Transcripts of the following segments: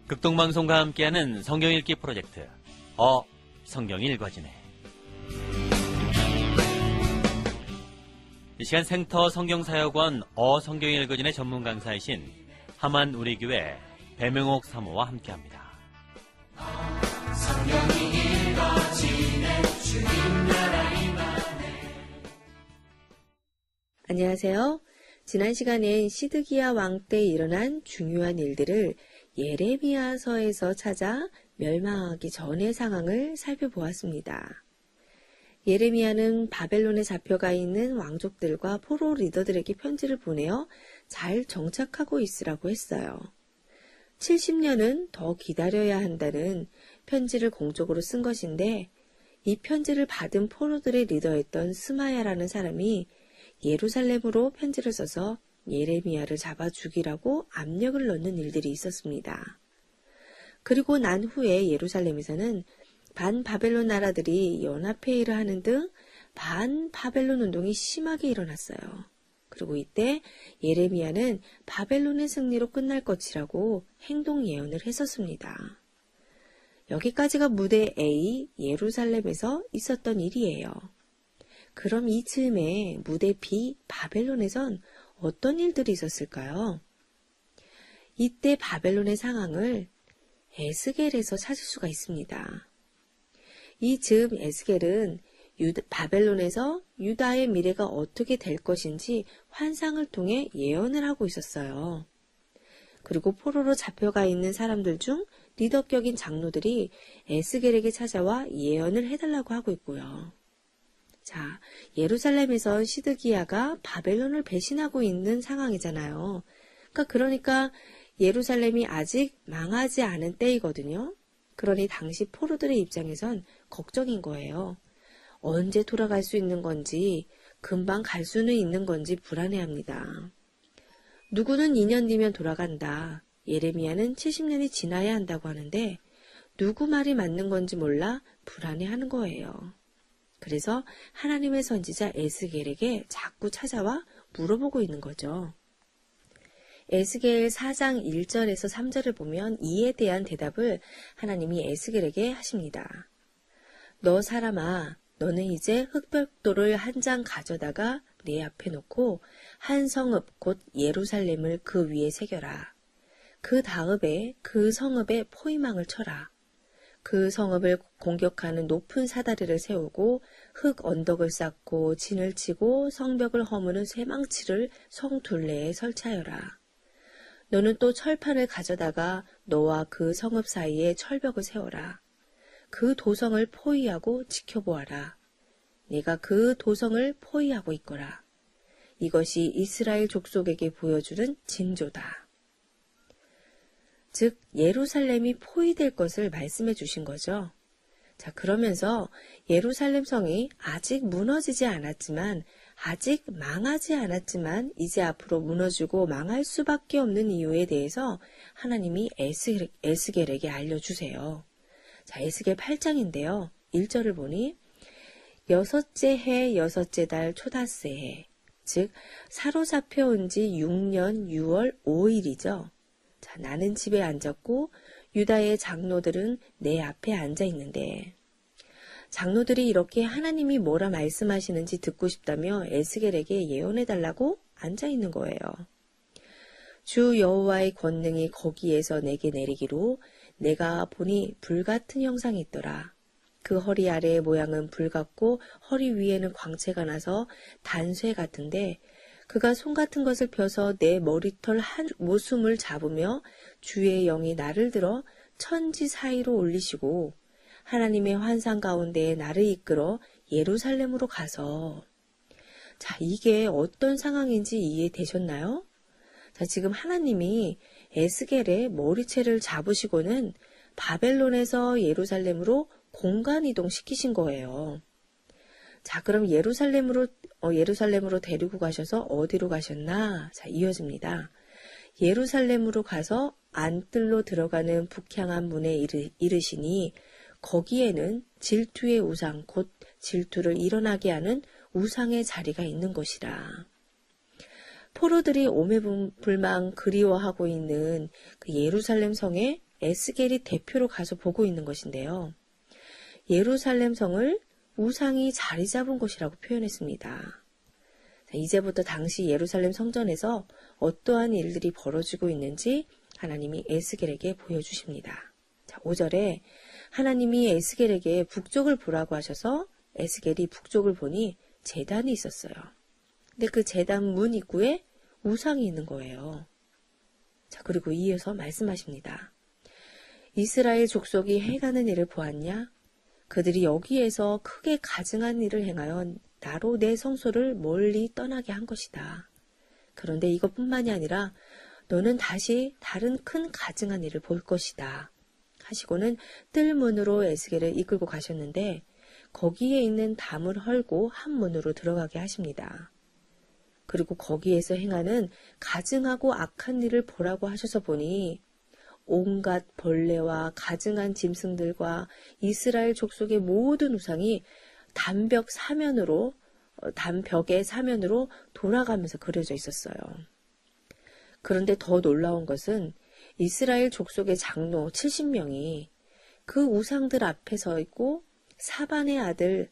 극동방송과 함께하는 성경 읽기 프로젝트 성경이 읽어지네. 이 시간 생터 성경사역원 성경이 읽어지네 전문 강사이신 하만 우리교회 배명옥 사모와 함께합니다. 성경이 읽어지네 주님 나라 임하네. 안녕하세요. 지난 시간엔 시드기야 왕 때 일어난 중요한 일들을 예레미야서에서 찾아 멸망하기 전의 상황을 살펴보았습니다. 예레미야는 바벨론에 잡혀가 있는 왕족들과 포로 리더들에게 편지를 보내어 잘 정착하고 있으라고 했어요. 70년은 더 기다려야 한다는 편지를 공적으로 쓴 것인데, 이 편지를 받은 포로들의 리더였던 스마야라는 사람이 예루살렘으로 편지를 써서 예레미야를 잡아 죽이라고 압력을 넣는 일들이 있었습니다. 그리고 난 후에 예루살렘에서는 반바벨론 나라들이 연합회의를 하는 등 반바벨론 운동이 심하게 일어났어요. 그리고 이때 예레미야는 바벨론의 승리로 끝날 것이라고 행동 예언을 했었습니다. 여기까지가 무대 A, 예루살렘에서 있었던 일이에요. 그럼 이 즈음에 무대 B, 바벨론에선 어떤 일들이 있었을까요? 이때 바벨론의 상황을 에스겔에서 찾을 수가 있습니다. 이 즈음 에스겔은 바벨론에서 유다의 미래가 어떻게 될 것인지 환상을 통해 예언을 하고 있었어요. 그리고 포로로 잡혀가 있는 사람들 중 리더격인 장로들이 에스겔에게 찾아와 예언을 해달라고 하고 있고요. 자, 예루살렘에서 시드기야가 바벨론을 배신하고 있는 상황이잖아요. 그러니까 예루살렘이 아직 망하지 않은 때이거든요. 그러니 당시 포로들의 입장에선 걱정인 거예요. 언제 돌아갈 수 있는 건지, 금방 갈 수는 있는 건지 불안해합니다. 누구는 2년 뒤면 돌아간다. 예레미야는 70년이 지나야 한다고 하는데 누구 말이 맞는 건지 몰라 불안해하는 거예요. 그래서 하나님의 선지자 에스겔에게 자꾸 찾아와 물어보고 있는 거죠. 에스겔 4장 1절에서 3절을 보면 이에 대한 대답을 하나님이 에스겔에게 하십니다. 너 사람아, 너는 이제 흑벽돌을 한 장 가져다가 내 앞에 놓고 한 성읍 곧 예루살렘을 그 위에 새겨라. 그 다음에 그 성읍에 포위망을 쳐라. 그 성읍을 공격하는 높은 사다리를 세우고 흙 언덕을 쌓고 진을 치고 성벽을 허무는 쇠망치를 성 둘레에 설치하여라. 너는 또 철판을 가져다가 너와 그 성읍 사이에 철벽을 세워라. 그 도성을 포위하고 지켜보아라. 내가 그 도성을 포위하고 있거라. 이것이 이스라엘 족속에게 보여주는 징조다. 즉 예루살렘이 포위될 것을 말씀해 주신 거죠. 자, 그러면서 예루살렘 성이 아직 무너지지 않았지만, 아직 망하지 않았지만 이제 앞으로 무너지고 망할 수밖에 없는 이유에 대해서 하나님이 에스겔에게 알려주세요. 자, 에스겔 8장인데요. 1절을 보니 여섯째 해 여섯째 달 초닷새 해, 즉 사로잡혀 온 지 6년 6월 5일이죠. 자, 나는 집에 앉았고 유다의 장로들은 내 앞에 앉아 있는데, 장로들이 이렇게 하나님이 뭐라 말씀하시는지 듣고 싶다며 에스겔에게 예언해달라고 앉아 있는 거예요. 주 여호와의 권능이 거기에서 내게 내리기로 내가 보니 불같은 형상이 있더라. 그 허리 아래의 모양은 불 같고 허리 위에는 광채가 나서 단쇠 같은데, 그가 손 같은 것을 펴서 내 머리털 한 모숨을 잡으며 주의 영이 나를 들어 천지 사이로 올리시고 하나님의 환상 가운데에 나를 이끌어 예루살렘으로 가서. 자, 이게 어떤 상황인지 이해되셨나요? 자, 지금 하나님이 에스겔의 머리채를 잡으시고는 바벨론에서 예루살렘으로 공간 이동시키신 거예요. 자, 그럼 예루살렘으로 데리고 가셔서 어디로 가셨나? 자, 이어집니다. 예루살렘으로 가서 안뜰로 들어가는 북향한 문에 이르시니 거기에는 질투의 우상, 곧 질투를 일어나게 하는 우상의 자리가 있는 것이라. 포로들이 오매불망 그리워하고 있는 그 예루살렘 성에 에스겔이 대표로 가서 보고 있는 것인데요. 예루살렘 성을 우상이 자리 잡은 곳이라고 표현했습니다. 이제부터 당시 예루살렘 성전에서 어떠한 일들이 벌어지고 있는지 하나님이 에스겔에게 보여주십니다. 5절에 하나님이 에스겔에게 북쪽을 보라고 하셔서 에스겔이 북쪽을 보니 제단이 있었어요. 근데 그 제단 문 입구에 우상이 있는 거예요. 그리고 이어서 말씀하십니다. 이스라엘 족속이 행하는 일을 보았냐? 그들이 여기에서 크게 가증한 일을 행하여 나로 내 성소를 멀리 떠나게 한 것이다. 그런데 이것뿐만이 아니라 너는 다시 다른 큰 가증한 일을 볼 것이다. 하시고는 뜰문으로 에스겔을 이끌고 가셨는데 거기에 있는 담을 헐고 한 문으로 들어가게 하십니다. 그리고 거기에서 행하는 가증하고 악한 일을 보라고 하셔서 보니 온갖 벌레와 가증한 짐승들과 이스라엘 족속의 모든 우상이 담벽의 사면으로 돌아가면서 그려져 있었어요. 그런데 더 놀라운 것은 이스라엘 족속의 장로 70명이 그 우상들 앞에 서 있고 사반의 아들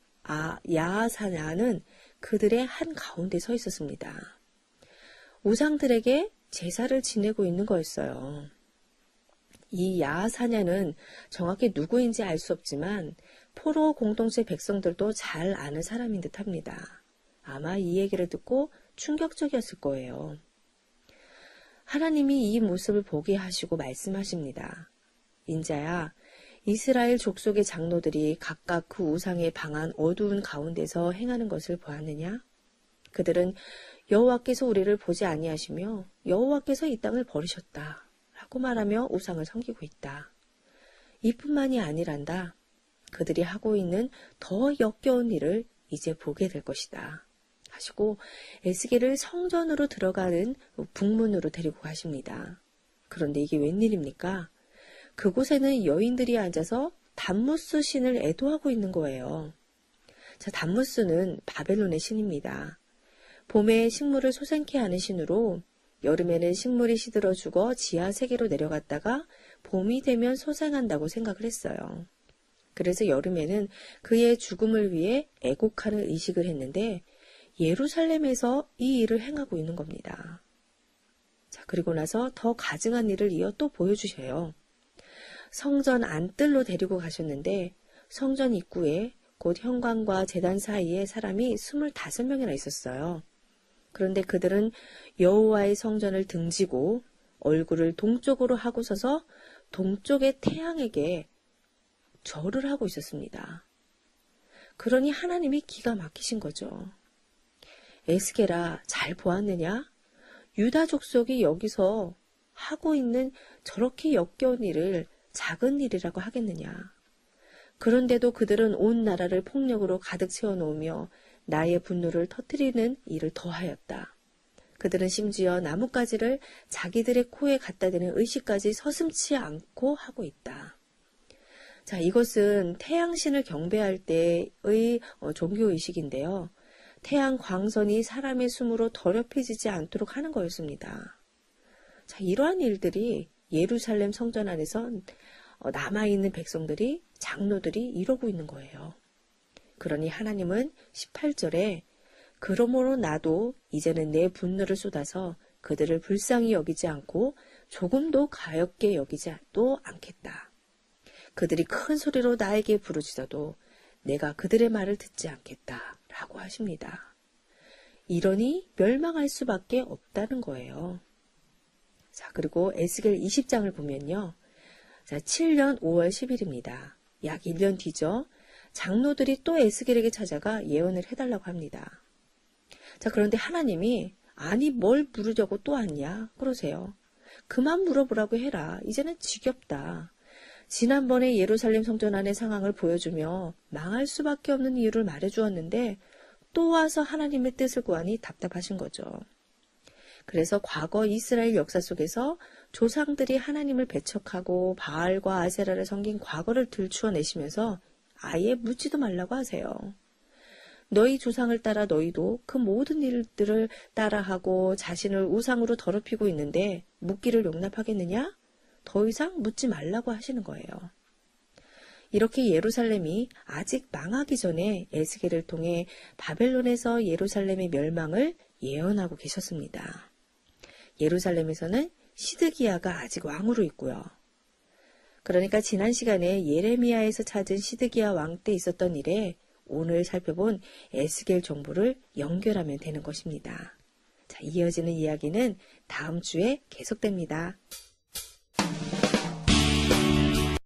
야하사냐는 그들의 한가운데 서 있었습니다. 우상들에게 제사를 지내고 있는 거였어요. 이 야하사냐는 정확히 누구인지 알 수 없지만 포로 공동체 백성들도 잘 아는 사람인 듯합니다. 아마 이 얘기를 듣고 충격적이었을 거예요. 하나님이 이 모습을 보게 하시고 말씀하십니다. 인자야, 이스라엘 족속의 장로들이 각각 그 우상의 방한 어두운 가운데서 행하는 것을 보았느냐? 그들은 여호와께서 우리를 보지 아니하시며 여호와께서 이 땅을 버리셨다 라고 말하며 우상을 섬기고 있다. 이뿐만이 아니란다. 그들이 하고 있는 더 역겨운 일을 이제 보게 될 것이다. 하시고 에스겔을 성전으로 들어가는 북문으로 데리고 가십니다. 그런데 이게 웬일입니까? 그곳에는 여인들이 앉아서 담무스 신을 애도하고 있는 거예요. 담무스는 바벨론의 신입니다. 봄에 식물을 솟아나게 하는 신으로 여름에는 식물이 시들어 죽어 지하 세계로 내려갔다가 봄이 되면 솟아난다고 생각을 했어요. 그래서 여름에는 그의 죽음을 위해 애곡하는 의식을 했는데 예루살렘에서 이 일을 행하고 있는 겁니다. 그리고 나서 더 가증한 일을 이어 또 보여주셔요. 성전 안뜰로 데리고 가셨는데 성전 입구에 곧 현관과 제단 사이에 사람이 25명이나 있었어요. 그런데 그들은 여호와의 성전을 등지고 얼굴을 동쪽으로 하고 서서 동쪽의 태양에게 절을 하고 있었습니다. 그러니 하나님이 기가 막히신 거죠. 에스겔아, 잘 보았느냐? 유다 족속이 여기서 하고 있는 저렇게 역겨운 일을 작은 일이라고 하겠느냐? 그런데도 그들은 온 나라를 폭력으로 가득 채워놓으며 나의 분노를 터뜨리는 일을 더하였다. 그들은 심지어 나뭇가지를 자기들의 코에 갖다 대는 의식까지 서슴지 않고 하고 있다. 이것은 태양신을 경배할 때의 종교의식인데요. 태양 광선이 사람의 숨으로 더럽혀지지 않도록 하는 거였습니다. 이러한 일들이 예루살렘 성전 안에서 남아있는 백성들이, 장로들이 이러고 있는 거예요. 그러니 하나님은 18절에 그러므로 나도 이제는 내 분노를 쏟아서 그들을 불쌍히 여기지 않고 조금도 가엾게 여기지도 않겠다. 그들이 큰 소리로 나에게 부르짖어도 내가 그들의 말을 듣지 않겠다 라고 하십니다. 이러니 멸망할 수밖에 없다는 거예요. 그리고 에스겔 20장을 보면요. 7년 5월 10일입니다. 약 1년 뒤죠. 장로들이 또 에스겔에게 찾아가 예언을 해달라고 합니다. 그런데 하나님이 아니 뭘 물으려고 또 왔냐 그러세요. 그만 물어보라고 해라. 이제는 지겹다. 지난번에 예루살렘 성전 안의 상황을 보여주며 망할 수밖에 없는 이유를 말해주었는데 또 와서 하나님의 뜻을 구하니 답답하신 거죠. 그래서 과거 이스라엘 역사 속에서 조상들이 하나님을 배척하고 바알과 아세라를 섬긴 과거를 들추어내시면서 아예 묻지도 말라고 하세요. 너희 조상을 따라 너희도 그 모든 일들을 따라하고 자신을 우상으로 더럽히고 있는데 묻기를 용납하겠느냐? 더 이상 묻지 말라고 하시는 거예요. 이렇게 예루살렘이 아직 망하기 전에 에스겔을 통해 바벨론에서 예루살렘의 멸망을 예언하고 계셨습니다. 예루살렘에서는 시드기야가 아직 왕으로 있고요. 그러니까 지난 시간에 예레미야에서 찾은 시드기야 왕 때 있었던 일에 오늘 살펴본 에스겔 정보를 연결하면 되는 것입니다. 자, 이어지는 이야기는 다음 주에 계속됩니다.